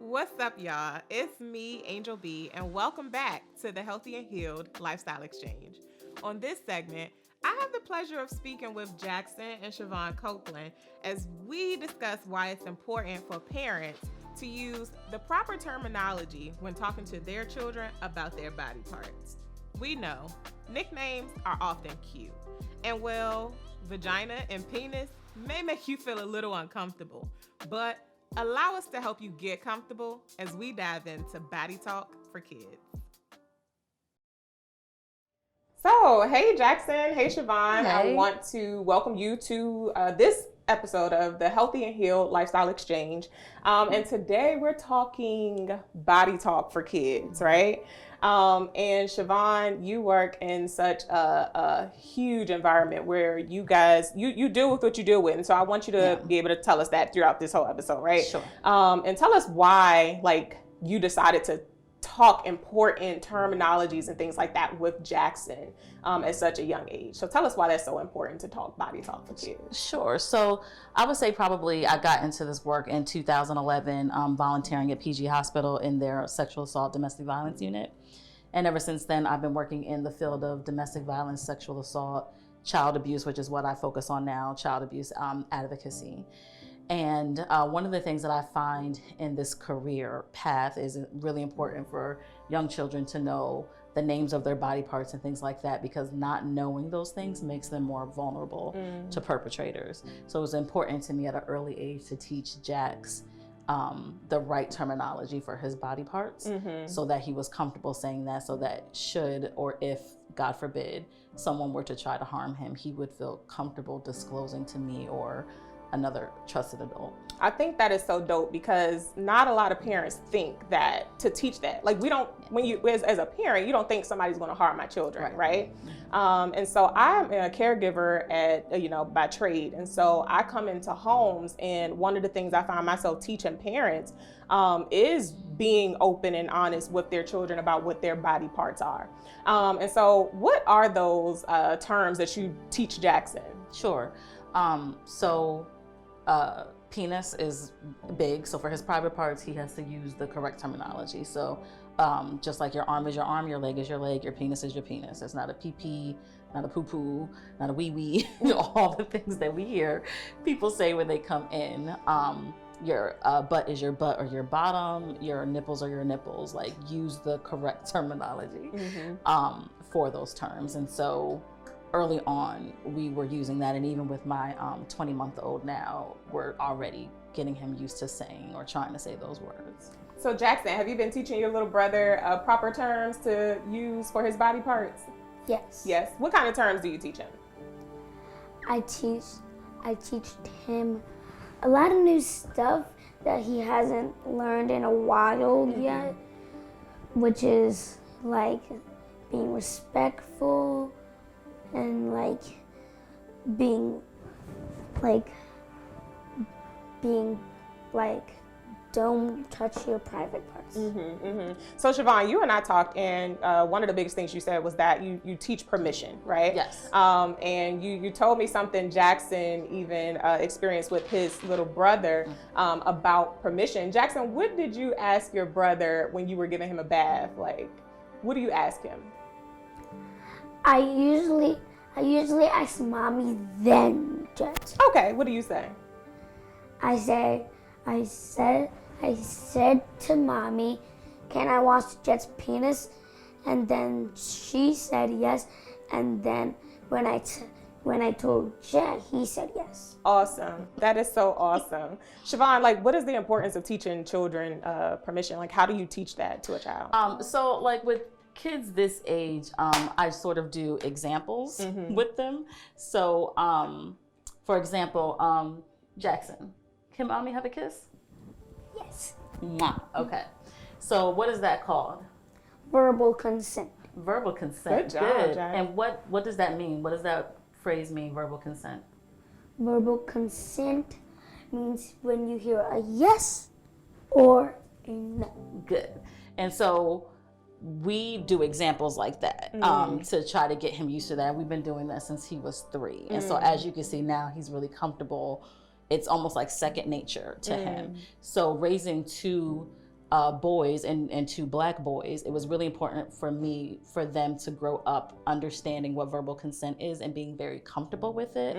What's up, y'all? It's me, Angel B, and welcome back to the Healthy and Healed Lifestyle Exchange. On this segment, I have the pleasure of speaking with Jaxon and Siobhan Copeland as we discuss why it's important for parents to use the proper terminology when talking to their children about their body parts. We know nicknames are often cute, and well, vagina and penis may make you feel a little uncomfortable, but allow us to help you get comfortable as we dive into body talk for kids. So, hey Jaxon, hey Siobhan, I Hey. want to welcome you to this episode of the Healthy and Healed Lifestyle Exchange. And today we're talking body talk for kids, right? And Siobhan, you work in such a huge environment where you guys, you deal with what you deal with. And so I want you to be able to tell us that throughout this whole episode, right? Sure. And tell us why, like, you decided to talk important terminologies and things like that with Jaxon at such a young age. So tell us why that's so important to talk body talk for kids. Sure. So I would say probably I got into this work in 2011, volunteering at PG Hospital in their sexual assault domestic violence unit. And ever since then, I've been working in the field of domestic violence, sexual assault, child abuse, which is what I focus on now, child abuse advocacy. And one of the things that I find in this career path is really important for young children to know the names of their body parts and things like that, because not knowing those things makes them more vulnerable to perpetrators. So it was important to me at an early age to teach Jax the right terminology for his body parts so that he was comfortable saying that, so that should or if, God forbid, someone were to try to harm him, he would feel comfortable disclosing to me or another trusted adult. I think that is so dope because not a lot of parents think that to teach that. Like we don't, when you, as a parent, you don't think somebody's going to harm my children, right? And so I'm a caregiver at, by trade. And so I come into homes, and one of the things I find myself teaching parents is being open and honest with their children about what their body parts are. And so what are those terms that you teach Jaxon? Sure. Penis is big. So for his private parts, he has to use the correct terminology. So just like your arm is your arm, your leg is your leg, your penis is your penis. It's not a pee-pee, not a poo-poo, not a wee-wee, all the things that we hear people say when they come in. Your butt is your butt or your bottom, your nipples are your nipples. Like, use the correct terminology for those terms. And so early on, we were using that, and even with my 20-month-old now, we're already getting him used to saying or trying to say those words. So Jaxon, have you been teaching your little brother proper terms to use for his body parts? Yes. Yes. What kind of terms do you teach him? I teach him a lot of new stuff that he hasn't learned in a while yet, which is like being respectful and being don't touch your private parts. So Siobhan, you and I talked, and one of the biggest things you said was that you teach permission, right? Yes. And you told me something Jaxon even experienced with his little brother about permission. Jaxon, what did you ask your brother when you were giving him a bath? Like, what do you ask him? I usually ask mommy then Jet. Okay, what do you say? I said to mommy, can I wash Jet's penis? And then she said yes. And then when I told Jet, he said yes. Awesome. That is so awesome. Siobhan, like, what is the importance of teaching children permission? Like, how do you teach that to a child? So like with kids this age, I sort of do examples with them. So for example, Jaxon, can mommy have a kiss? Yes. Mwah. Okay. So what is that called? Verbal consent. Verbal consent. Good job, Jax. And what does that mean? What does that phrase mean, verbal consent? Verbal consent means when you hear a yes or a no. Good. And so we do examples like that to try to get him used to that. We've been doing that since he was 3. And so as you can see now, he's really comfortable. It's almost like second nature to him. So raising 2 boys and two black boys, it was really important for me for them to grow up understanding what verbal consent is and being very comfortable with it.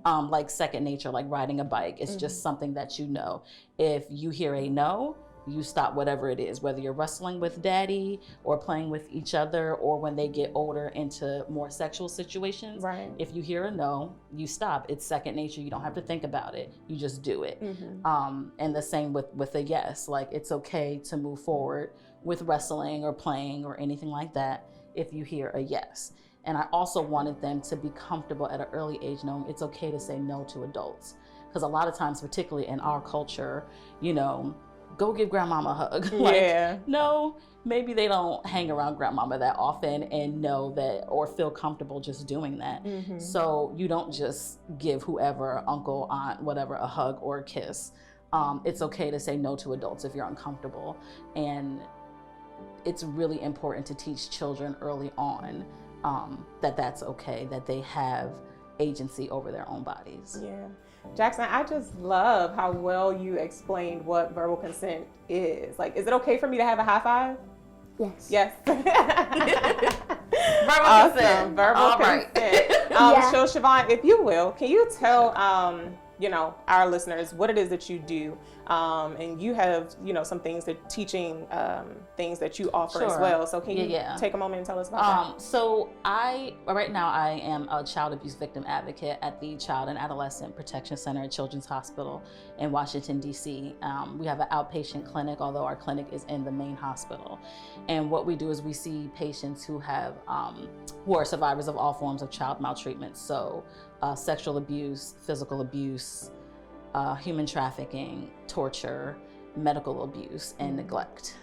Like second nature, like riding a bike. It's just something that you know. If you hear a no, you stop whatever it is, whether you're wrestling with daddy or playing with each other, or when they get older into more sexual situations. Right. If you hear a no, you stop. It's second nature. You don't have to think about it. You just do it. And the same with a yes. Like, it's okay to move forward with wrestling or playing or anything like that if you hear a yes. And I also wanted them to be comfortable at an early age knowing it's okay to say no to adults. Because a lot of times, particularly in our culture, you know, go give grandmama a hug. Like, no, maybe they don't hang around grandmama that often and know that or feel comfortable just doing that. So you don't just give whoever, uncle, aunt, whatever, a hug or a kiss. It's okay to say no to adults if you're uncomfortable. And it's really important to teach children early on that that's okay, that they have agency over their own bodies. Yeah. Jaxon, I just love how well you explained what verbal consent is. Like, is it okay for me to have a high five? Yes. Yes. Verbal consent. Verbal All consent. Yeah. So Siobhan, if you will, can you tell you know, our listeners what it is that you do? And you have, you know, some things that teaching things that you offer as well. So can you take a moment and tell us about that? So right now I am a child abuse victim advocate at the Child and Adolescent Protection Center at Children's Hospital in Washington, D.C. We have an outpatient clinic, although our clinic is in the main hospital. And what we do is we see patients who have, who are survivors of all forms of child maltreatment. So sexual abuse, physical abuse, human trafficking, torture, medical abuse, and neglect.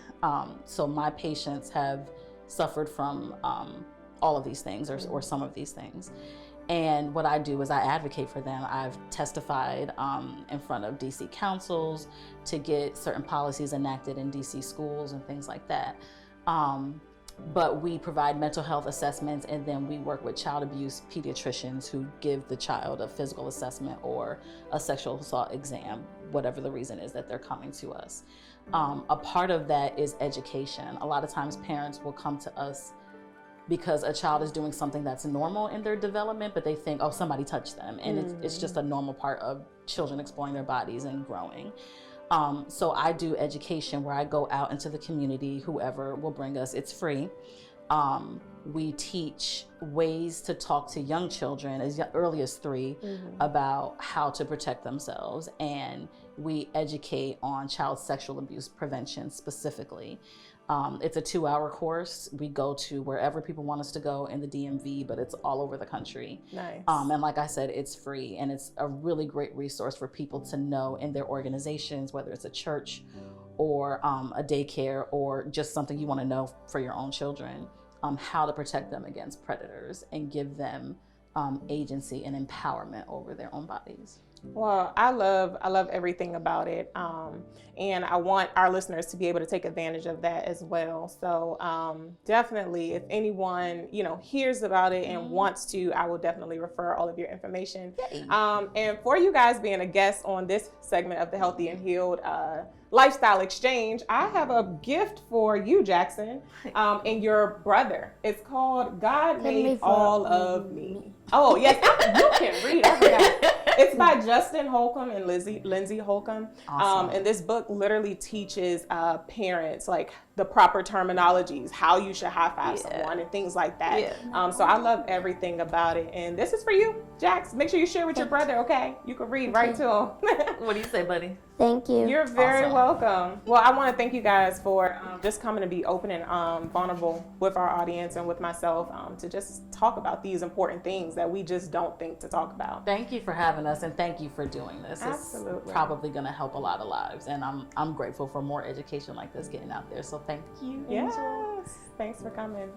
So my patients have suffered from all of these things or some of these things. And what I do is I advocate for them. I've testified in front of DC councils to get certain policies enacted in DC schools and things like that. But we provide mental health assessments, and then we work with child abuse pediatricians who give the child a physical assessment or a sexual assault exam, whatever the reason is that they're coming to us. A part of that is education. A lot of times parents will come to us because a child is doing something that's normal in their development, but they think, oh, somebody touched them. And it's just a normal part of children exploring their bodies and growing. So I do education where I go out into the community, whoever will bring us, it's free. We teach ways to talk to young children as early as 3 about how to protect themselves. And we educate on child sexual abuse prevention specifically. It's a 2-hour course. We go to wherever people want us to go in the DMV, but it's all over the country. Nice. And like I said, it's free, and it's a really great resource for people to know in their organizations, whether it's a church or a daycare or just something you want to know for your own children, how to protect them against predators and give them agency and empowerment over their own bodies. Well, I love everything about it. And I want our listeners to be able to take advantage of that as well. So definitely, if anyone, you know, hears about it and wants to, I will definitely refer all of your information. And for you guys being a guest on this segment of the Healthy and Healed Lifestyle Exchange, I have a gift for you, Jaxon, and your brother. It's called God Made All of Me. Oh, yes, you can read. I forgot. It's by Justin Holcomb and Lindsay Holcomb. Awesome. And this book literally teaches parents like the proper terminologies, how you should high five someone and things like that. So I love everything about it. And this is for you, Jax. Make sure you share with your brother, okay? You can read right to him. What do you say, buddy? Thank you. You're very welcome. Well, I want to thank you guys for just coming to be open and vulnerable with our audience and with myself to just talk about these important things that we just don't think to talk about. Thank you for having us, and thank you for doing this. Absolutely. It's probably going to help a lot of lives, and I'm grateful for more education like this getting out there. So thank you. Yes. Thanks for coming.